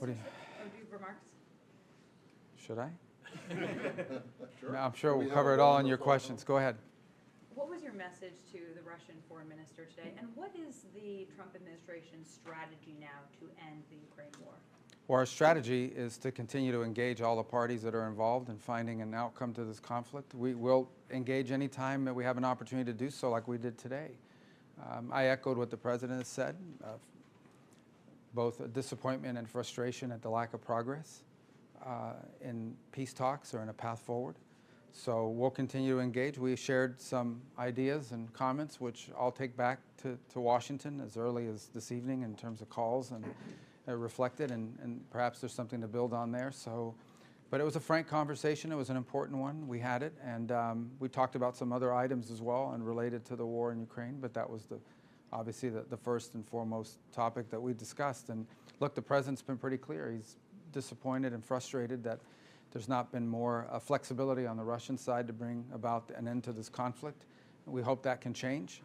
Remarks? Should I? Sure. No, I'm sure we'll cover it all in your questions. Go ahead. What was your message to the Russian foreign minister today, and what is the Trump administration's strategy now to end the Ukraine war? Well, our strategy is to continue to engage all the parties that are involved in finding an outcome to this conflict. We will engage any time that we have an opportunity to do so, like we did today. I echoed what the President has said, both a disappointment and frustration at the lack of progress in peace talks or in a path forward. So we'll continue to engage. We shared some ideas and comments, which I'll take back to Washington as early as this evening in terms of calls and reflected, and perhaps there's something to build on there. So, but it was a frank conversation. It was an important one. We had it, and we talked about some other items as well and related to the war in Ukraine, but that was obviously the first and foremost topic that we discussed. And look, the President's been pretty clear. He's disappointed and frustrated that there's not been more flexibility on the Russian side to bring about an end to this conflict. We hope that can change.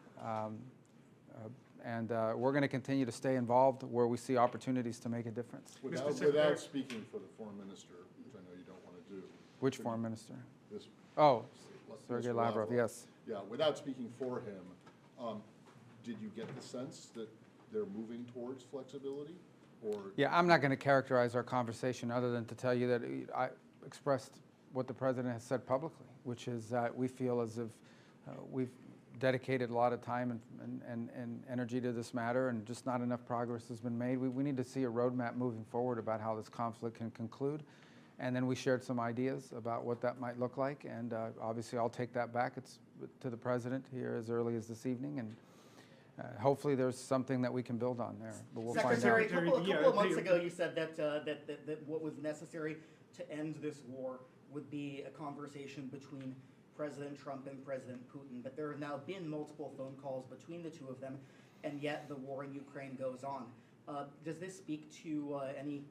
And we're going to continue to stay involved where we see opportunities to make a difference. Without speaking for the foreign minister, which I know you don't want to do. Which foreign minister? This. Oh, Sergei Lavrov, yes. Yeah, without speaking for him, did you get the sense that they're moving towards flexibility? Or yeah, I'm not going to characterize our conversation other than to tell you that I expressed what the President has said publicly, which is that we feel as if we've dedicated a lot of time and energy to this matter, and just not enough progress has been made. We need to see a roadmap moving forward about how this conflict can conclude. And then we shared some ideas about what that might look like, and obviously I'll take that back to the President here as early as this evening, and hopefully there's something that we can build on there, but we'll Secretary, find out. a couple of months ago you said that what was necessary to end this war would be a conversation between President Trump and President Putin, but there have now been multiple phone calls between the two of them, and yet the war in Ukraine goes on. Does this speak to any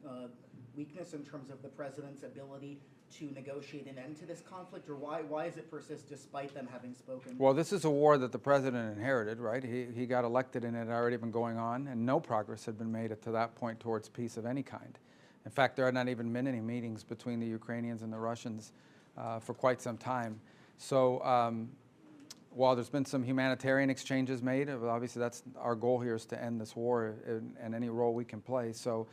weakness in terms of the President's ability to negotiate an end to this conflict, or why does it persist despite them having spoken? Well, this is a war that the President inherited, right? He got elected and it had already been going on, and no progress had been made to that point towards peace of any kind. In fact, there had not even been any meetings between the Ukrainians and the Russians for quite some time. So while there's been some humanitarian exchanges made, obviously that's our goal here, is to end this war and any role we can play. So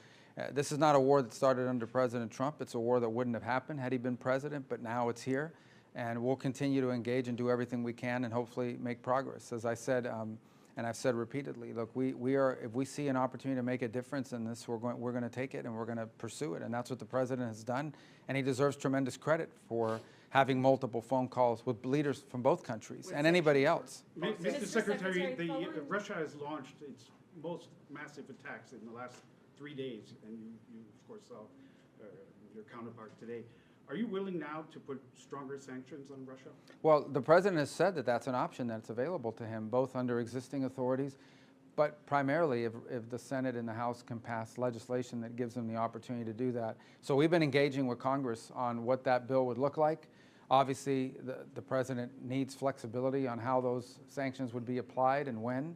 this is not a war that started under President Trump. It's a war that wouldn't have happened had he been president, but now it's here. And we'll continue to engage and do everything we can and hopefully make progress. As I said, and I've said repeatedly, look, if we see an opportunity to make a difference in this, we're going to take it and we're going to pursue it. And that's what the President has done. And he deserves tremendous credit for having multiple phone calls with leaders from both countries and anybody else. Mr. Secretary, Russia has launched its most massive attacks in the last 3 days, and you of course saw your counterpart today. Are you willing now to put stronger sanctions on Russia? Well, the President has said that that's an option that's available to him, both under existing authorities, but primarily if the Senate and the House can pass legislation that gives them the opportunity to do that. So we've been engaging with Congress on what that bill would look like. Obviously, the President needs flexibility on how those sanctions would be applied and when,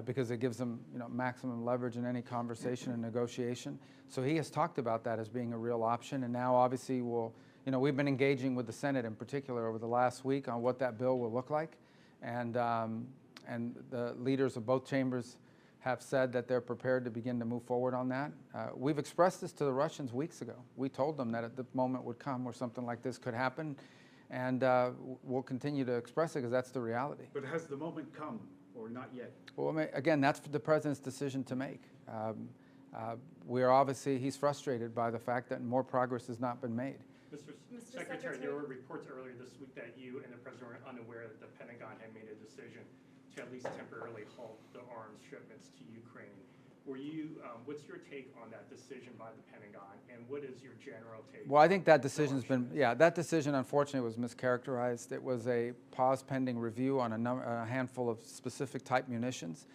because it gives them maximum leverage in any conversation and negotiation. So he has talked about that as being a real option, and now obviously we've been engaging with the Senate in particular over the last week on what that bill will look like, and the leaders of both chambers have said that they're prepared to begin to move forward on that. We've expressed this to the Russians weeks ago. We told them that the moment would come where something like this could happen, and we'll continue to express it because that's the reality. But has the moment come, or not yet? Well, again, that's the President's decision to make. He's frustrated by the fact that more progress has not been made. Mr. Secretary, there were reports earlier this week that you and the President were unaware that the Pentagon had made a decision to at least temporarily halt the arms shipments to Ukraine. What's your take on that decision by the Pentagon, and what is your general take? Well, I think that decision's that decision unfortunately was mischaracterized. It was a pause pending review on a handful of specific type munitions.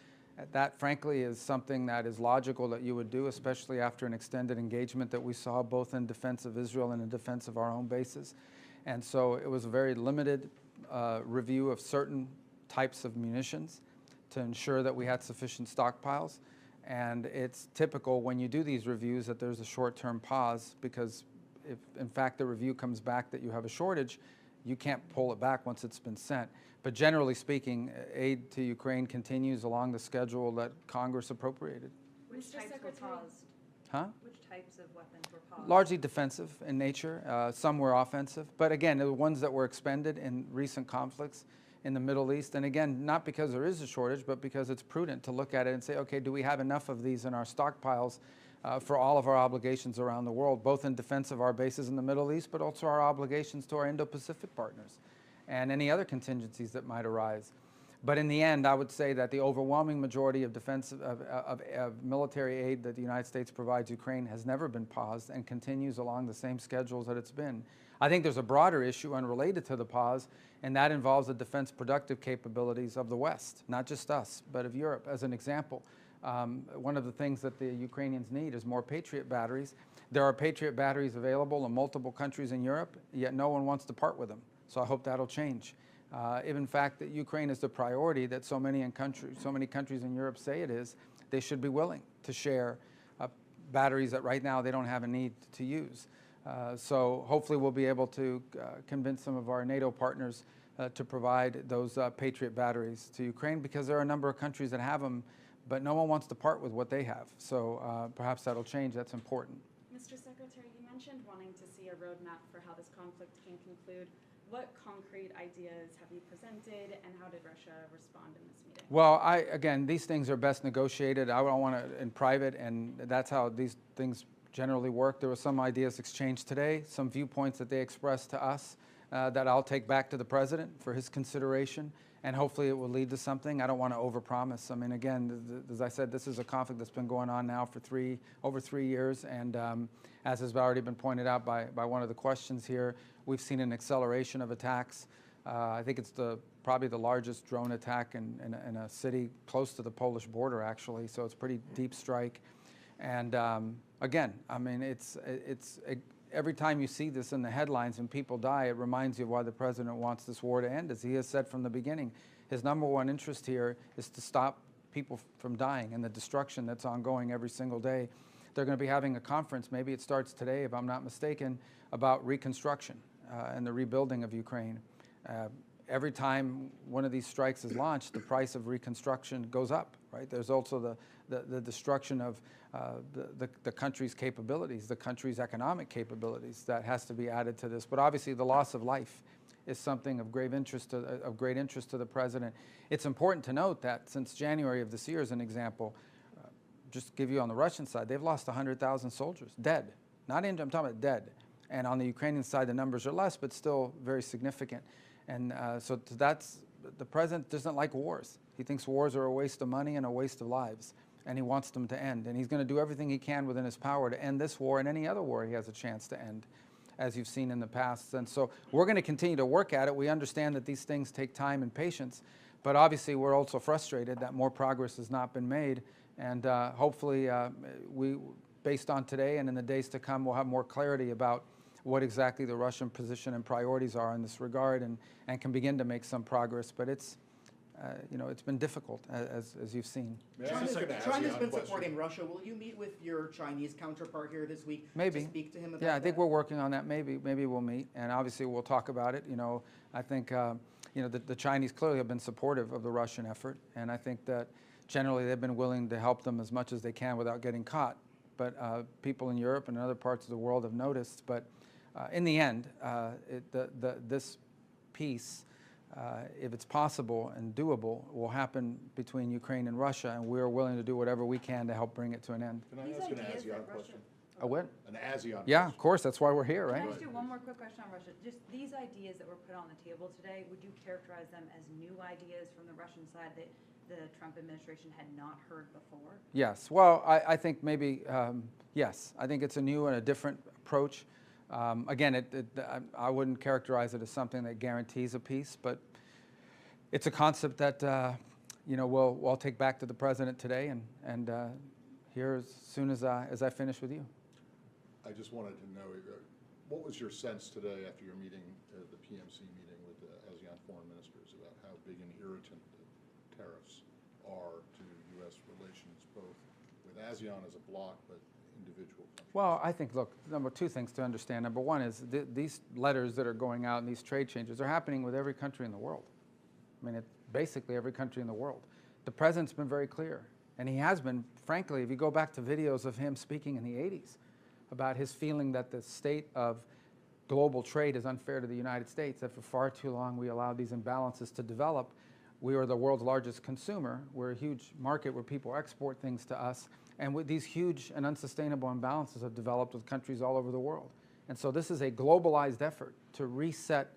That, frankly, is something that is logical that you would do, especially after an extended engagement that we saw both in defense of Israel and in defense of our own bases. And so it was a very limited review of certain types of munitions to ensure that we had sufficient stockpiles. And it's typical when you do these reviews that there's a short-term pause, because if in fact the review comes back that you have a shortage, you can't pull it back once it's been sent. But generally speaking, aid to Ukraine continues along the schedule that Congress appropriated. Which Mr. types were Secretary. paused? Huh? Which types of weapons were paused? Largely defensive in nature. Some were offensive. But again, the ones that were expended in recent conflicts in the Middle East, and again, not because there is a shortage, but because it's prudent to look at it and say, okay, do we have enough of these in our stockpiles for all of our obligations around the world, both in defense of our bases in the Middle East, but also our obligations to our Indo-Pacific partners and any other contingencies that might arise. But in the end, I would say that the overwhelming majority of of military aid that the United States provides Ukraine has never been paused and continues along the same schedules that it's been. I think there's a broader issue unrelated to the pause, and that involves the defense productive capabilities of the West, not just us, but of Europe. As an example, one of the things that the Ukrainians need is more Patriot batteries. There are Patriot batteries available in multiple countries in Europe, yet no one wants to part with them. So I hope that'll change. If in fact that Ukraine is the priority that so many countries in Europe say it is, they should be willing to share batteries that right now they don't have a need to use. So hopefully we'll be able to convince some of our NATO partners to provide those Patriot batteries to Ukraine, because there are a number of countries that have them, but no one wants to part with what they have. So perhaps that'll change. That's important. Mr. Secretary, you mentioned wanting to see a roadmap for how this conflict can conclude. What concrete ideas have you presented, and how did Russia respond in this meeting? Well, again, these things are best negotiated. I don't want to in private, and that's how these things generally work. There were some ideas exchanged today, some viewpoints that they expressed to us that I'll take back to the president for his consideration, and hopefully it will lead to something. I don't want to overpromise. I mean, again, as I said, this is a conflict that's been going on now for over 3 years, and as has already been pointed out by one of the questions here, we've seen an acceleration of attacks. I think it's probably the largest drone attack in a city close to the Polish border, actually, so it's a pretty deep strike. And again, I mean, every time you see this in the headlines and people die, it reminds you of why the president wants this war to end. As he has said from the beginning, his #1 interest here is to stop people from dying and the destruction that's ongoing every single day. They're going to be having a conference, maybe it starts today if I'm not mistaken, about reconstruction and the rebuilding of Ukraine. Every time one of these strikes is launched, the price of reconstruction goes up, right? There's also the destruction of the country's capabilities, the country's economic capabilities that has to be added to this. But obviously the loss of life is something of great interest to the president. It's important to note that since January of this year, as an example, just to give you on the Russian side, they've lost 100,000 soldiers, dead. Not injured, I'm talking about dead. And on the Ukrainian side, the numbers are less, but still very significant. And so the president doesn't like wars. He thinks wars are a waste of money and a waste of lives, and he wants them to end. And he's going to do everything he can within his power to end this war and any other war he has a chance to end, as you've seen in the past. And so we're going to continue to work at it. We understand that these things take time and patience, but obviously we're also frustrated that more progress has not been made. And hopefully based on today and in the days to come, we'll have more clarity about what exactly the Russian position and priorities are in this regard, and can begin to make some progress. But it's been difficult, as you've seen. China's been supporting Russia. Will you meet with your Chinese counterpart here this week Maybe. to speak to him about Yeah, I think that? we're working on that. Maybe we'll meet, and obviously we'll talk about it. I think the Chinese clearly have been supportive of the Russian effort, and I think that generally they've been willing to help them as much as they can without getting caught. But people in Europe and in other parts of the world have noticed. But in the end, this peace, if it's possible and doable, will happen between Ukraine and Russia, and we're willing to do whatever we can to help bring it to an end. Can I These ask an ideas that ASEAN Russia- question? A what? An ASEAN Yeah, question. of course. That's why we're here, Can I right? just do one more quick question on Russia? Just these ideas that were put on the table today, would you characterize them as new ideas from the Russian side that the Trump administration had not heard before? Yes. Well, I think maybe, yes. I think it's a new and a different approach. Again, I wouldn't characterize it as something that guarantees a peace, but it's a concept that we'll take back to the president today and here as soon as I finish with you. I just wanted to know, what was your sense today after your meeting, the PMC meeting with the ASEAN foreign ministers, about how big an irritant the tariffs are to U.S. relations, both ASEAN as a bloc, but individual countries? Well, I think, look, two things to understand. Number one is these letters that are going out and these trade changes are happening with every country in the world. I mean, basically every country in the world. The president's been very clear, and he has been, frankly, if you go back to videos of him speaking in the 80s about his feeling that the state of global trade is unfair to the United States, that for far too long we allowed these imbalances to develop. We are the world's largest consumer. We're a huge market where people export things to us. And with these huge and unsustainable imbalances have developed with countries all over the world. And so this is a globalized effort to reset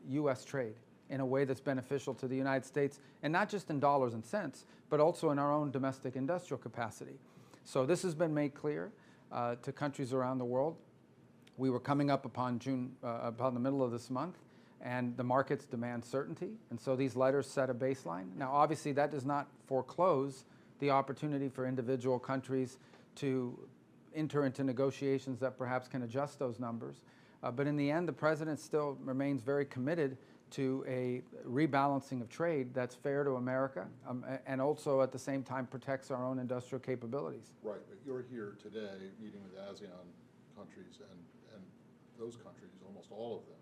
U.S. trade in a way that's beneficial to the United States, and not just in dollars and cents, but also in our own domestic industrial capacity. So this has been made clear to countries around the world. We were coming up upon about the middle of this month, and the markets demand certainty, and so these letters set a baseline. Now, obviously, that does not foreclose the opportunity for individual countries to enter into negotiations that perhaps can adjust those numbers. But in the end, the president still remains very committed to a rebalancing of trade that's fair to America, and also at the same time protects our own industrial capabilities. Right, but you're here today meeting with ASEAN countries, and those countries, almost all of them,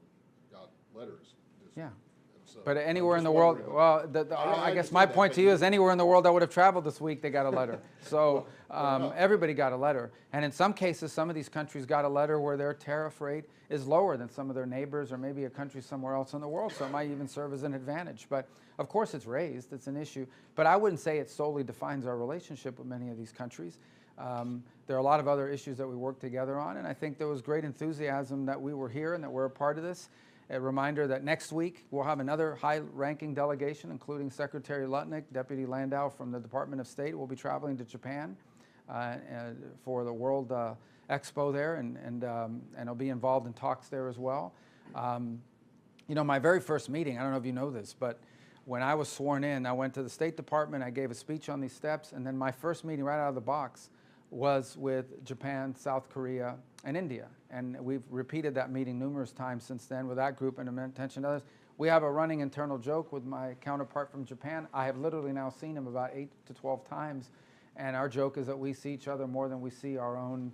got letters. Yeah. So But I'm anywhere in just the world, wondering well, I I guess my understand that, point but to you is anywhere in the world that would have traveled this week, they got a letter. So enough. everybody got a letter. And in some cases, some of these countries got a letter where their tariff rate is lower than some of their neighbors or maybe a country somewhere else in the world. So it might even serve as an advantage. But of course it's raised, it's an issue. But I wouldn't say it solely defines our relationship with many of these countries. There are a lot of other issues that we work together on, and I think there was great enthusiasm that we were here and that we're a part of this. A reminder that next week we'll have another high-ranking delegation, including Secretary Lutnick, Deputy Landau from the Department of State, will be traveling to Japan for the World Expo there, and will be involved in talks there as well. You know, my very first meeting, I don't know if you know this, but when I was sworn in, I went to the State Department, I gave a speech on these steps, and then my first meeting right out of the box was with Japan, South Korea, and India. And we've repeated that meeting numerous times since then with that group and attention to others. We have a running internal joke with my counterpart from Japan. I have literally now seen him about 8 to 12 times, and our joke is that we see each other more than we see our own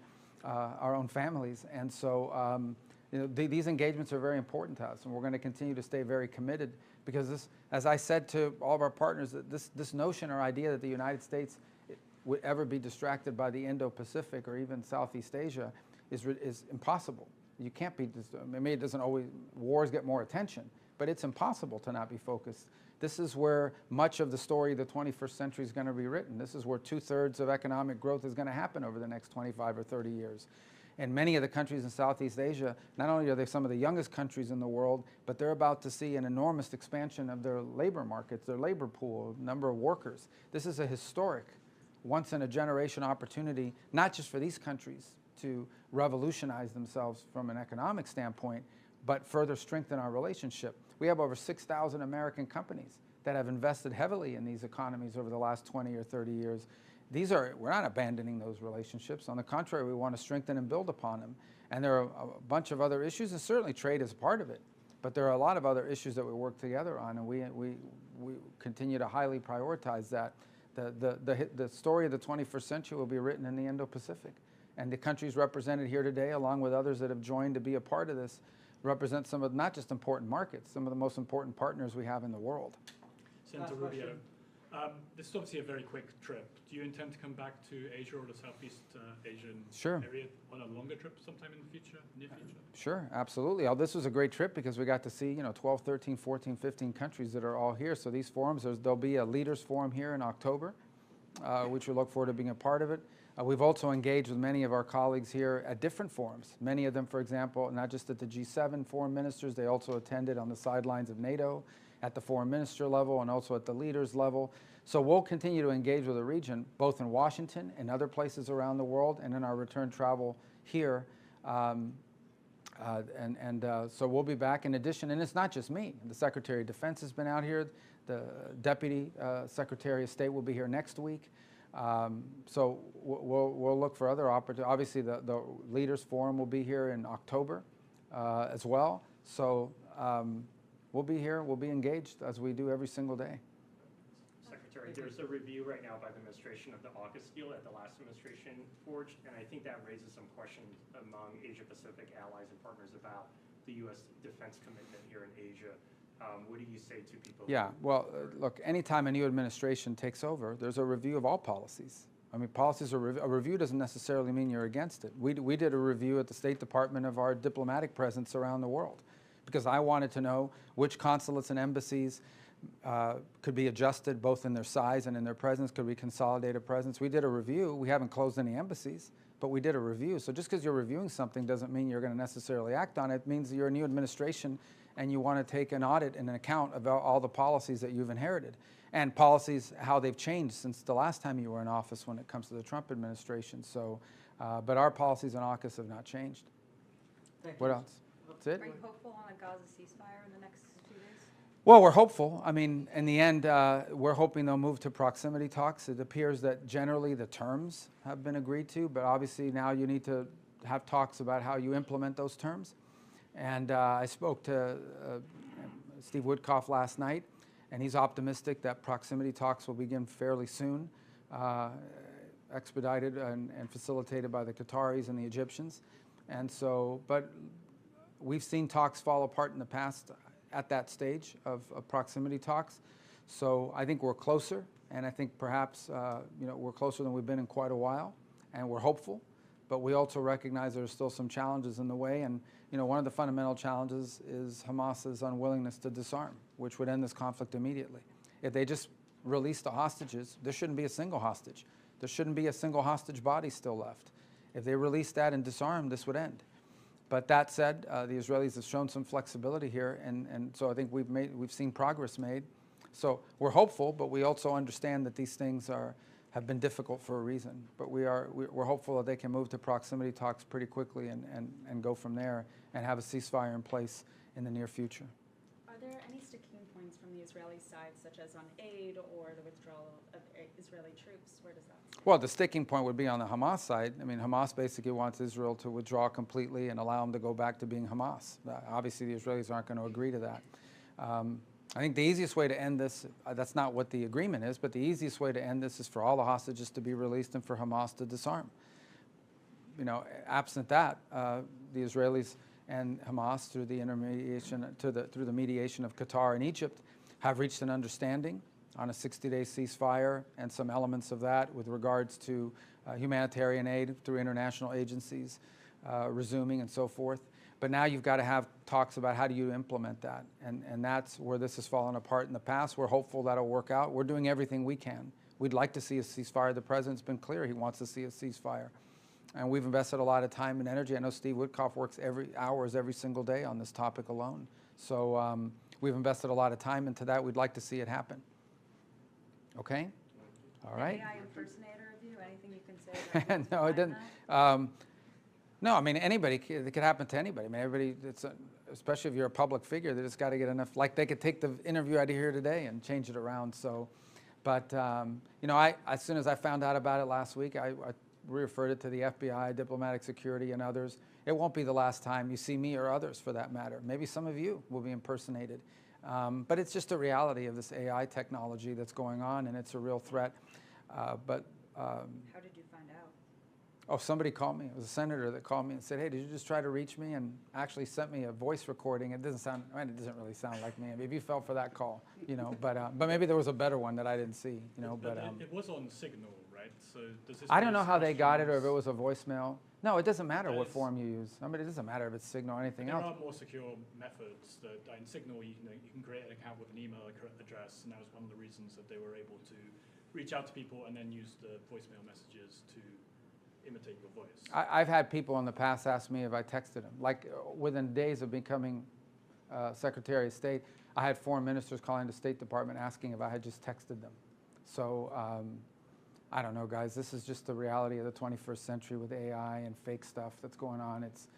families. And so you know, these engagements are very important to us, and we're going to continue to stay very committed, because this, as I said to all of our partners, that this notion or idea that the United States would ever be distracted by the Indo-Pacific or even Southeast Asia is impossible. You can't be, maybe it doesn't always, wars get more attention, but it's impossible to not be focused. This is where much of the story of the 21st century is going to be written. This is where 2/3 of economic growth is going to happen over the next 25 or 30 years. And many of the countries in Southeast Asia, not only are they some of the youngest countries in the world, but they're about to see an enormous expansion of their labor markets, their labor pool, number of workers. This is a historic, once-in-a-generation opportunity, not just for these countries to revolutionize themselves from an economic standpoint, but further strengthen our relationship. We have over 6,000 American companies that have invested heavily in these economies over the last 20 or 30 years. We're not abandoning those relationships. On the contrary, we want to strengthen and build upon them. And there are a bunch of other issues, and certainly trade is a part of it. But there are a lot of other issues that we work together on, and we continue to highly prioritize that. The story of the 21st century will be written in the Indo-Pacific. And the countries represented here today, along with others that have joined to be a part of this, represent some of not just important markets, some of the most important partners we have in the world. Senator Rubio, this is obviously a very quick trip. Do you intend to come back to Asia or the Southeast Asian area on a longer trip sometime in the future, near future? Sure, absolutely. This was a great trip because we got to see, 12, 13, 14, 15 countries that are all here. So these forums, there'll be a leaders forum here in October, which we look forward to being a part of it. We've also engaged with many of our colleagues here at different forums. Many of them, for example, not just at the G7 foreign ministers, they also attended on the sidelines of NATO at the foreign minister level and also at the leaders level. So we'll continue to engage with the region, both in Washington and other places around the world, and in our return travel here. So we'll be back in addition, and it's not just me. The Secretary of Defense has been out here. The Deputy Secretary of State will be here next week. So we'll look for other opportunities. Obviously, the Leaders Forum will be here in October as well. So we'll be here. We'll be engaged as we do every single day. Secretary different. There's a review right now by the administration of the AUKUS deal that the last administration forged, and I think that raises some questions among Asia-Pacific allies and partners about the U.S. defense commitment here in Asia. What do you say to people? Yeah, well, look, anytime a new administration takes over, there's a review of all policies. I mean, policies are a review doesn't necessarily mean you're against it. We did a review at the State Department of our diplomatic presence around the world because I wanted to know which consulates and embassies could be adjusted both in their size and in their presence. Could we consolidate a presence? We did a review. We haven't closed any embassies, but we did a review. So just because you're reviewing something doesn't mean you're going to necessarily act on it. It means you're a new administration and you want to take an audit and an account of all the policies that you've inherited and policies, how they've changed since the last time you were in office when it comes to the Trump administration. So, but our policies on AUKUS have not changed. Thank What you. else? That's it? Are you hopeful on a Gaza ceasefire in the next few days? Well, we're hopeful. I mean, in the end, we're hoping they'll move to proximity talks. It appears that generally the terms have been agreed to, but obviously now you need to have talks about how you implement those terms. And I spoke to Steve Woodcock last night, and he's optimistic that proximity talks will begin fairly soon, expedited and facilitated by the Qataris and the Egyptians. And so, but we've seen talks fall apart in the past at that stage of proximity talks. So I think we're closer, and I think perhaps we're closer than we've been in quite a while, and we're hopeful. But we also recognize there's still some challenges in the way, and one of the fundamental challenges is Hamas's unwillingness to disarm, which would end this conflict immediately. If they just release the hostages, there shouldn't be a single hostage. There shouldn't be a single hostage body still left. If they release that and disarm, this would end. But that said, the Israelis have shown some flexibility here, and so I think we've seen progress made. So we're hopeful, but we also understand that these things have been difficult for a reason. But we're hopeful that they can move to proximity talks pretty quickly and go from there and have a ceasefire in place in the near future. Are there any sticking points from the Israeli side, such as on aid or the withdrawal of Israeli troops? Where does that stand? Well, the sticking point would be on the Hamas side. I mean, Hamas basically wants Israel to withdraw completely and allow them to go back to being Hamas. Obviously, the Israelis aren't going to agree to that. I think the easiest way to end this, that's not what the agreement is, but the easiest way to end this is for all the hostages to be released and for Hamas to disarm. Absent that, the Israelis and Hamas, through the mediation of Qatar and Egypt, have reached an understanding on a 60-day ceasefire and some elements of that with regards to humanitarian aid through international agencies resuming and so forth. But now you've got to have talks about how do you implement that. And that's where this has fallen apart in the past. We're hopeful that'll work out. We're doing everything we can. We'd like to see a ceasefire. The president's been clear he wants to see a ceasefire. And we've invested a lot of time and energy. I know Steve Woodcock works every single day on this topic alone. So we've invested a lot of time into that. We'd like to see it happen. Okay? All right. AI impersonator of you, anything you can say? No, it didn't. No, I mean, it could happen to anybody. I mean, everybody, especially if you're a public figure, they just got to get enough, like they could take the interview out of here today and change it around. So, but, as soon as I found out about it last week, I referred it to the FBI, diplomatic security, and others. It won't be the last time you see me or others, for that matter. Maybe some of you will be impersonated. But it's just a reality of this AI technology that's going on, and it's a real threat. How did you find out? Oh, somebody called me. It was a senator that called me and said, "Hey, did you just try to reach me?" And actually sent me a voice recording. It doesn't really sound like me. Maybe you fell for that call, But maybe there was a better one that I didn't see, But it was on Signal, right? So does this? I don't know how they got it, or if it was a voicemail. No, it doesn't matter what form you use. I mean, it doesn't matter if it's Signal or anything else. There are more secure methods. That in Signal, you can create an account with an email address, and that was one of the reasons that they were able to reach out to people and then use the voicemail messages to imitate your voice. I've had people in the past ask me if I texted them. Like within days of becoming Secretary of State, I had foreign ministers calling the State Department asking if I had just texted them. So I don't know, guys. This is just the reality of the 21st century with AI and fake stuff that's going on. It's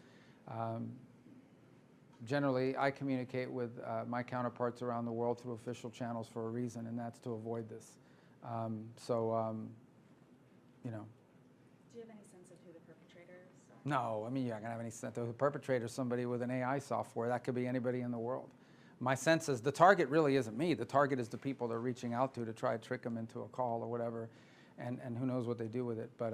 generally, I communicate with my counterparts around the world through official channels for a reason, and that's to avoid this. Do you have any sense of who the perpetrator is? No, I mean, you're not going to have any sense. The perpetrator is somebody with an AI software. That could be anybody in the world. my sense is the target really isn't me. The target is the people they're reaching out to try to trick them into a call or whatever, and who knows what they do with it. But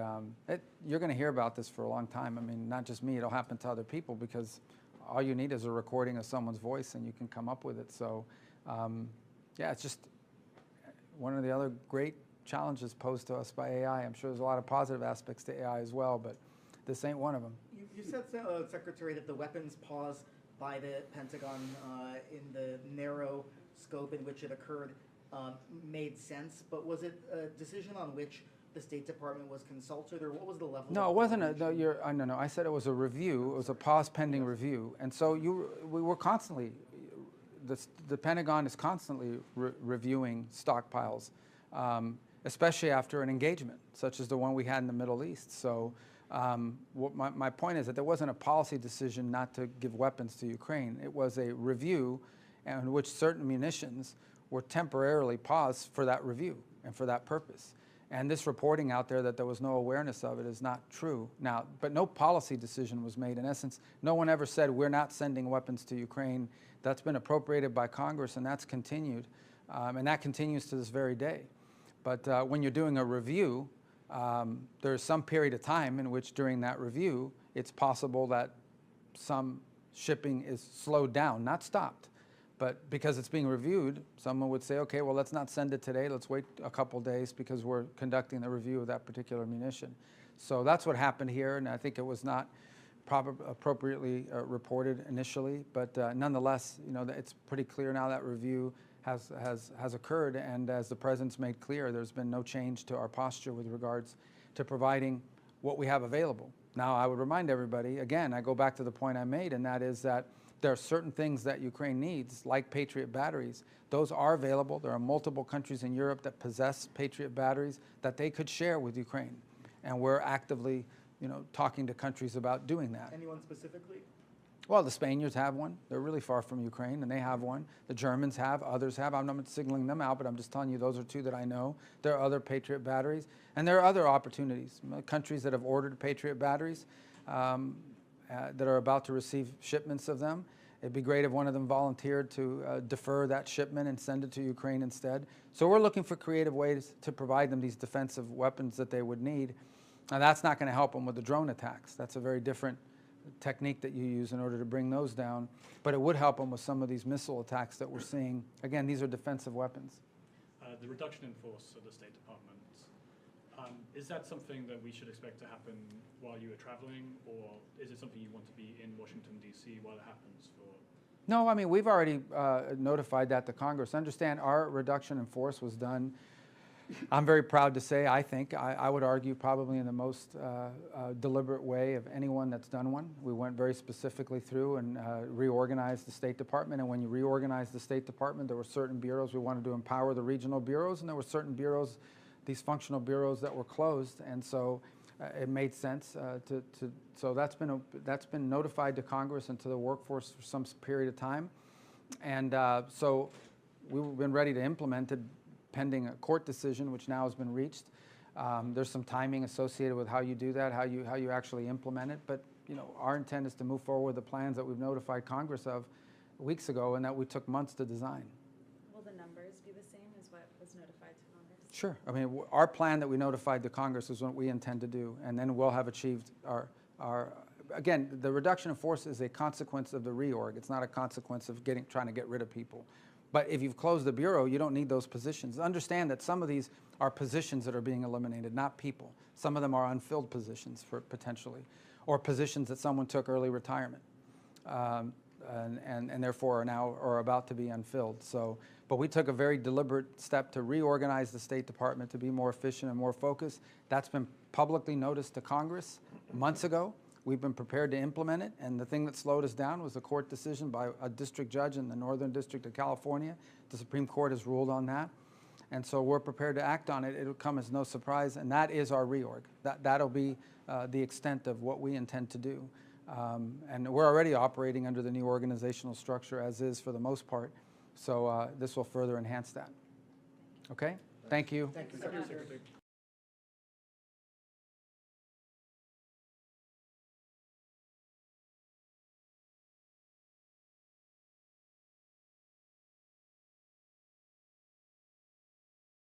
you're going to hear about this for a long time. I mean, not just me. It'll happen to other people because all you need is a recording of someone's voice and you can come up with it. So, yeah, it's just one of the other great challenges posed to us by AI. I'm sure there's a lot of positive aspects to AI as well, but this ain't one of them. You said, Secretary, that the weapons pause by the Pentagon in the narrow scope in which it occurred made sense, but was it a decision on which the State Department was consulted, or what was the level? No, it wasn't a, no, I said it was a review. It was a pause pending review. And so we were constantly, the Pentagon is constantly reviewing stockpiles, especially after an engagement, such as the one we had in the Middle East. So my point is that there wasn't a policy decision not to give weapons to Ukraine. It was a review in which certain munitions were temporarily paused for that review and for that purpose. And this reporting out there that there was no awareness of it is not true. Now, but no policy decision was made. In essence, no one ever said we're not sending weapons to Ukraine. That's been appropriated by Congress, and that's continued. And that continues to this very day. But when you're doing a review, there's some period of time in which during that review, it's possible that some shipping is slowed down, not stopped. But because it's being reviewed, someone would say, okay, well, let's not send it today. Let's wait a couple days because we're conducting the review of that particular munition. So that's what happened here, and I think it was not appropriately reported initially. But nonetheless, you know, it's pretty clear now that review has occurred, and as the President's made clear, there's been no change to our posture with regards to providing what we have available. Now, I would remind everybody, again, I go back to the point I made, and that is that there are certain things that Ukraine needs, like Patriot batteries. Those are available. There are multiple countries in Europe that possess Patriot batteries that they could share with Ukraine. And we're actively, you know, talking to countries about doing that. Anyone specifically? Well, the Spaniards have one. They're really far from Ukraine, and they have one. The Germans have, others have. I'm not signaling them out, but I'm just telling you those are two that I know. There are other Patriot batteries, and there are other opportunities. Countries that have ordered Patriot batteries that are about to receive shipments of them. It'd be great if one of them volunteered to defer that shipment and send it to Ukraine instead. So we're looking for creative ways to provide them these defensive weapons that they would need. Now, that's not going to help them with the drone attacks. That's a very different technique that you use in order to bring those down. But it would help them with some of these missile attacks that we're seeing. Again, these are defensive weapons. The reduction in force of the State Department, is that something that we should expect to happen while you are traveling, or is it something you want to be in Washington, D.C. while it happens? No, I mean, we've already notified that to Congress. Understand, our reduction in force was done, I'm very proud to say, I think, I would argue probably in the most deliberate way of anyone that's done one. We went very specifically through and reorganized the State Department, and when you reorganize the State Department, there were certain bureaus we wanted to empower the regional bureaus, and there were certain bureaus, these functional bureaus, that were closed, and so it made sense so that's been notified to Congress and to the workforce for some period of time, and so we've been ready to implement it pending a court decision, which now has been reached. There's some timing associated with how you do that, how you actually implement it, but you know, our intent is to move forward with the plans that we've notified Congress of weeks ago and that we took months to design. Will the numbers be the same as what was notified to Congress? Sure. I mean, our plan that we notified to Congress is what we intend to do, and then we'll have achieved our again, the reduction in force is a consequence of the reorg. It's not a consequence of trying to get rid of people. But if you've closed the bureau, you don't need those positions. Understand that some of these are positions that are being eliminated, not people. Some of them are unfilled positions potentially, or positions that someone took early retirement, and therefore are now or about to be unfilled. So, but we took a very deliberate step to reorganize the State Department to be more efficient and more focused. That's been publicly noticed to Congress months ago. We've been prepared to implement it, and the thing that slowed us down was a court decision by a district judge in the Northern District of California. The Supreme Court has ruled on that, and so we're prepared to act on it. It'll come as no surprise, and that is our reorg. That'll be the extent of what we intend to do, and we're already operating under the new organizational structure as is for the most part, so this will further enhance that. Okay? Thank you. Thank you, Secretary.